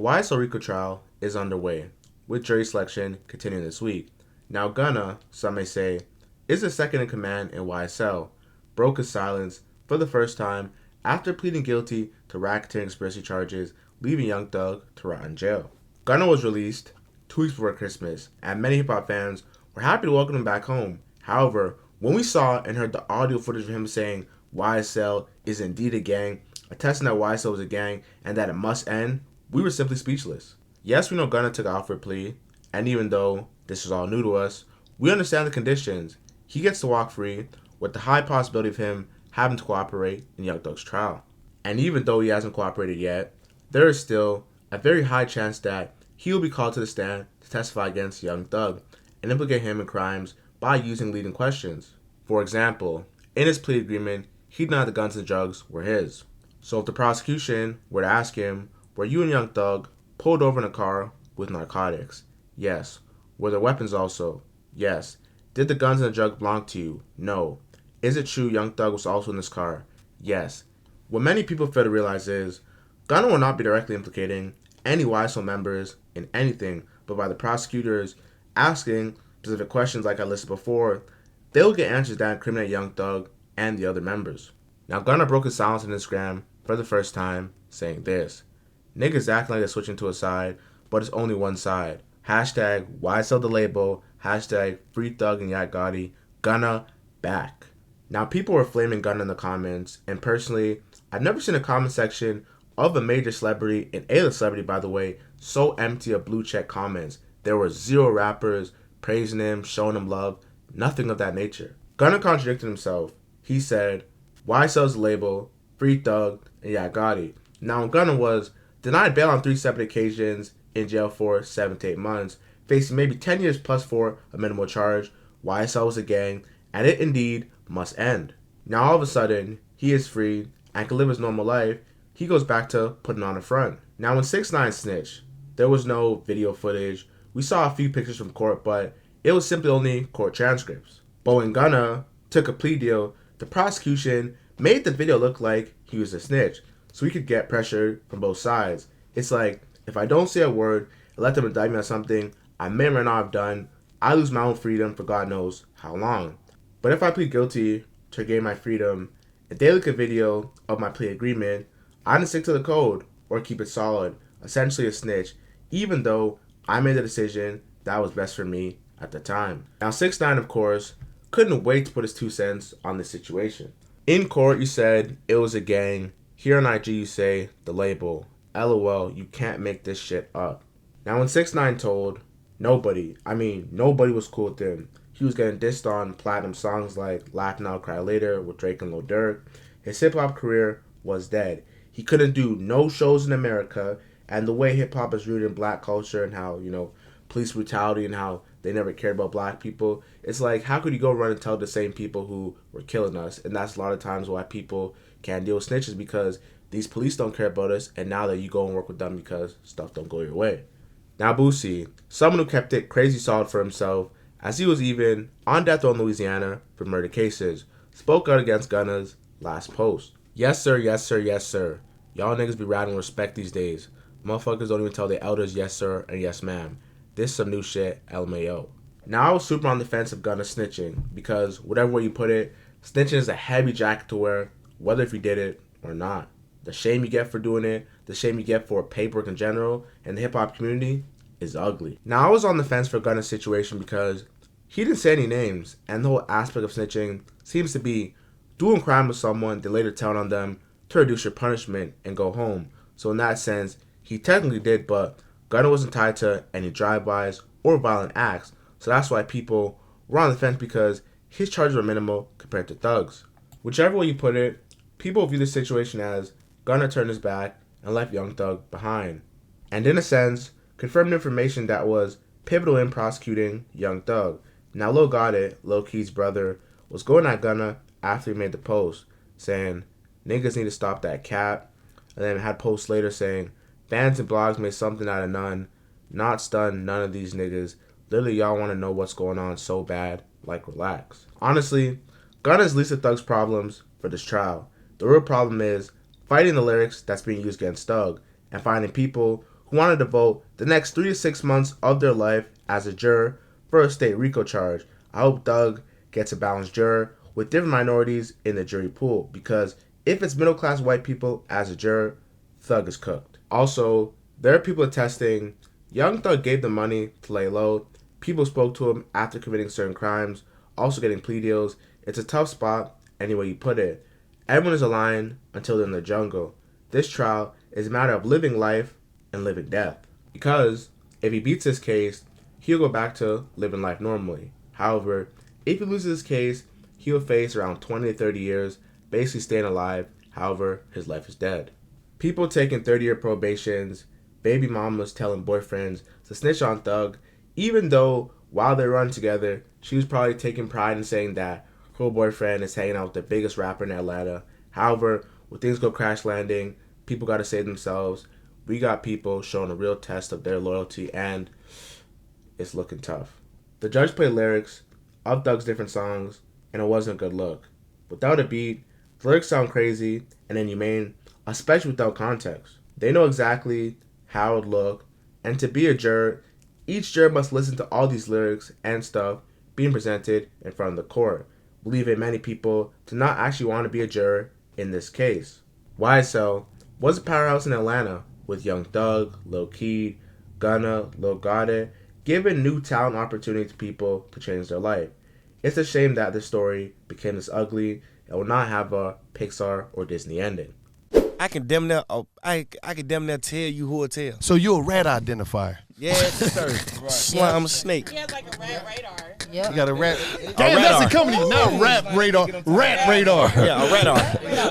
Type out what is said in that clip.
YSL RICO trial is underway, with jury selection continuing this week. Now Gunna, some may say, is the second in command in YSL, broke his silence for the first time after pleading guilty to racketeering conspiracy charges, leaving Young Thug to rot in jail. Gunna was released 2 weeks before Christmas, and many hip-hop fans were happy to welcome him back home. However, when we saw and heard the audio footage of him saying YSL is indeed a gang, attesting that YSL was a gang and that it must end, we were simply speechless. Yes, we know Gunna took an offered plea, and even though this is all new to us, we understand the conditions. He gets to walk free, with the high possibility of him having to cooperate in Young Thug's trial. And even though he hasn't cooperated yet, there is still a very high chance that he will be called to the stand to testify against Young Thug and implicate him in crimes by using leading questions. For example, in his plea agreement, he denied the guns and drugs were his. So if the prosecution were to ask him, were you and Young Thug pulled over in a car with narcotics? Yes. Were there weapons also? Yes. Did the guns and the drugs belong to you? No. Is it true Young Thug was also in this car? Yes. What many people fail to realize is, Gunna will not be directly implicating any YSL members in anything, but by the prosecutors asking specific questions like I listed before, they will get answers that incriminate Young Thug and the other members. Now Gunna broke his silence on Instagram for the first time, saying this: niggas acting like they're switching to a side, but it's only one side. Hashtag YSL the label, hashtag free Thug and Yak Gotti, Gunna back. Now people were flaming Gunna in the comments, and personally, I've never seen a comment section of a major celebrity, and A-list celebrity by the way, so empty of blue check comments. There were 0 rappers praising him, showing him love, nothing of that nature. Gunna contradicted himself. He said, YSL's the label, free Thug, and Yak Gotti. Now when Gunna was denied bail on 3 separate occasions, in jail for 7 to 8 months, facing maybe 10 years plus for a minimal charge, YSL was a gang, and it indeed must end. Now all of a sudden, he is free and can live his normal life. He goes back to putting on a front. Now when 6ix9ine snitched, there was no video footage. We saw a few pictures from court, but it was simply only court transcripts. But when Gunna took a plea deal, the prosecution made the video look like he was a snitch, so he could get pressure from both sides. It's like, if I don't say a word and let them indict me on something I may or may not have done, I lose my own freedom for God knows how long. But if I plead guilty to regain my freedom, if they look at video of my plea agreement, I didn't stick to the code or keep it solid, essentially a snitch, even though I made the decision that was best for me at the time. Now 6ix9ine, of course, couldn't wait to put his 2 cents on this situation. In court, you said it was a gang. Here on IG, you say the label. LOL, you can't make this shit up. Now when 6ix9ine told nobody was cool with him. He was getting dissed on platinum songs like Laugh Now, Cry Later with Drake and Lil Durk. His hip-hop career was dead. He couldn't do no shows in America, and the way hip-hop is rooted in black culture and how, police brutality and how they never cared about black people, it's like, how could you go run and tell the same people who were killing us? And that's a lot of times why people can't deal with snitches, because these police don't care about us, and now that you go and work with them because stuff don't go your way. Now Boosie, someone who kept it crazy solid for himself, as he was even on death row in Louisiana for murder cases, spoke out against Gunna's last post. Yes sir, yes sir, yes sir. Y'all niggas be riding respect these days. Motherfuckers don't even tell their elders yes sir and yes ma'am. This some new shit, LMAO. Now I was super on the fence of Gunna snitching, because whatever way you put it, snitching is a heavy jacket to wear, whether if you did it or not. The shame you get for doing it, the shame you get for paperwork in general, and the hip-hop community is ugly. Now, I was on the fence for Gunna's situation because he didn't say any names, and the whole aspect of snitching seems to be doing crime with someone, then later telling on them to reduce your punishment and go home. So in that sense, he technically did, but Gunna wasn't tied to any drive-bys or violent acts, so that's why people were on the fence, because his charges were minimal compared to Thug's. Whichever way you put it, people view the situation as Gunna turned his back and left Young Thug behind, and in a sense, confirmed information that was pivotal in prosecuting Young Thug. Now Lil Got It, Lil Key's brother, was going at Gunna after he made the post, saying, niggas need to stop that cap, and then had posts later saying, fans and blogs made something out of none, not stun none of these niggas, literally y'all want to know what's going on so bad, like relax. Honestly, Gunna's least of Thug's problems for this trial. The real problem is fighting the lyrics that's being used against Thug, and finding people who wanted to vote the next 3 to 6 months of their life as a juror for a state RICO charge. I hope Thug gets a balanced juror with different minorities in the jury pool, because if it's middle-class white people as a juror, Thug is cooked. Also, there are people attesting Young Thug gave them money to lay low. People spoke to him after committing certain crimes, also getting plea deals. It's a tough spot, any way you put it. Everyone is a lion until they're in the jungle. This trial is a matter of living life and living death. Because if he beats this case, he'll go back to living life normally. However, if he loses this case, he'll face around 20 to 30 years, basically staying alive. However, his life is dead. People taking 30-year probations, baby mamas telling boyfriends to snitch on Thug, even though while they run together, she was probably taking pride in saying that her boyfriend is hanging out with the biggest rapper in Atlanta. However, when things go crash landing, people got to save themselves. We got people showing a real test of their loyalty, and it's looking tough. The judge played lyrics of Thug's different songs, and it wasn't a good look. Without a beat, the lyrics sound crazy and inhumane, especially without context. They know exactly how it would look, and to be a juror, each juror must listen to all these lyrics and stuff being presented in front of the court, leaving many people to not actually want to be a juror in this case. YSL was a powerhouse in Atlanta, with Young Thug, Lil Keed, Gunna, Lil Gotti, giving new talent opportunity to people to change their life. It's a shame that this story became this ugly and will not have a Pixar or Disney ending. I can damn near tell you who it tell. So you're a rat identifier. Yes, sir. Right. Slime snake. He has like a rat radar. You got a rat. Damn, that's a company. Not rap radar. Rat radar. Yeah, a radar.